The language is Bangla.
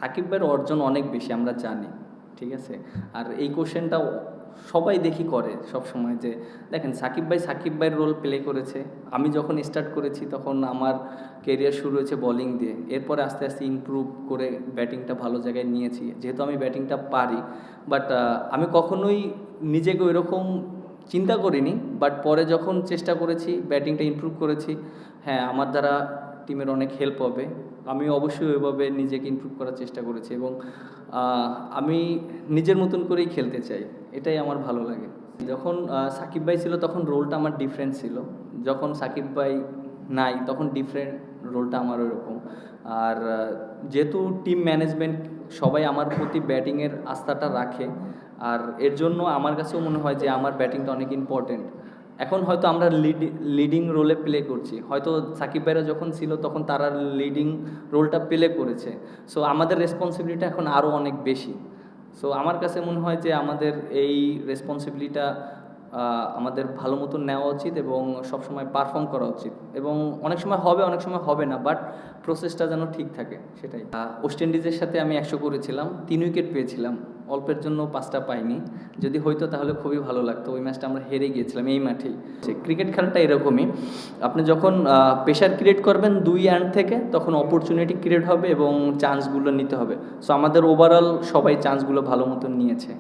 সাকিব ভাইয়ের অর্জন অনেক বেশি আমরা জানি, ঠিক আছে। আর এই কোশ্চেনটা সবাই দেখি করে সব সময় যে দেখেন সাকিব ভাইয়ের রোল প্লে করেছে। আমি যখন স্টার্ট করেছি তখন আমার কেরিয়ার শুরু হয়েছে বোলিং দিয়ে, এরপরে আস্তে আস্তে ইমপ্রুভ করে ব্যাটিংটা ভালো জায়গায় নিয়েছি, যেহেতু আমি ব্যাটিংটা পারি। বাট আমি কখনোই নিজেকে ওইরকম চিন্তা করিনি, বাট পরে যখন চেষ্টা করেছি ব্যাটিংটা ইমপ্রুভ করেছি, হ্যাঁ আমার দ্বারা টিমের অনেক হেল্প হবে। আমি অবশ্যই ওইভাবে নিজেকে ইমপ্রুভ করার চেষ্টা করেছি এবং আমি নিজের মতন করেই খেলতে চাই, এটাই আমার ভালো লাগে। যখন সাকিব ভাই ছিল তখন রোলটা আমার ডিফারেন্ট ছিল, যখন সাকিব ভাই নাই তখন ডিফারেন্ট রোলটা আমার ওইরকম। আর যেহেতু টিম ম্যানেজমেন্ট সবাই আমার প্রতি ব্যাটিংয়ের আস্থাটা রাখে, আর এর জন্য আমার কাছেও মনে হয় যে আমার ব্যাটিংটা অনেক ইম্পর্টেন্ট। এখন হয়তো আমরা লিডিং রোলে প্লে করছি, হয়তো সাকিব ভাইরা যখন ছিল তখন তারা লিডিং রোলটা প্লে করেছে। সো আমাদের রেসপন্সিবিলিটি এখন আরও অনেক বেশি। সো আমার কাছে মনে হয় যে আমাদের এই রেসপন্সিবিলিটিটা আমাদের ভালো মতো নেওয়া উচিত এবং সবসময় পারফর্ম করা উচিত, এবং অনেক সময় হবে অনেক সময় হবে না, বাট প্রসেসটা যেন ঠিক থাকে সেটাই। ওয়েস্ট ইন্ডিজের সাথে আমি 100 করেছিলাম, 3 উইকেট পেয়েছিলাম, অল্পের জন্য 5টা পাইনি। যদি হইতো তাহলে খুবই ভালো লাগতো। ওই ম্যাচটা আমরা হেরে গিয়েছিলাম এই মাঠেই। ক্রিকেট খেলাটা এরকমই, আপনি যখন প্রেশার ক্রিয়েট করবেন 2 এন্ড থেকে, তখন অপরচুনিটি ক্রিয়েট হবে এবং চান্সগুলো নিতে হবে। সো আমাদের ওভারঅল সবাই চান্সগুলো ভালো মতো নিয়েছে।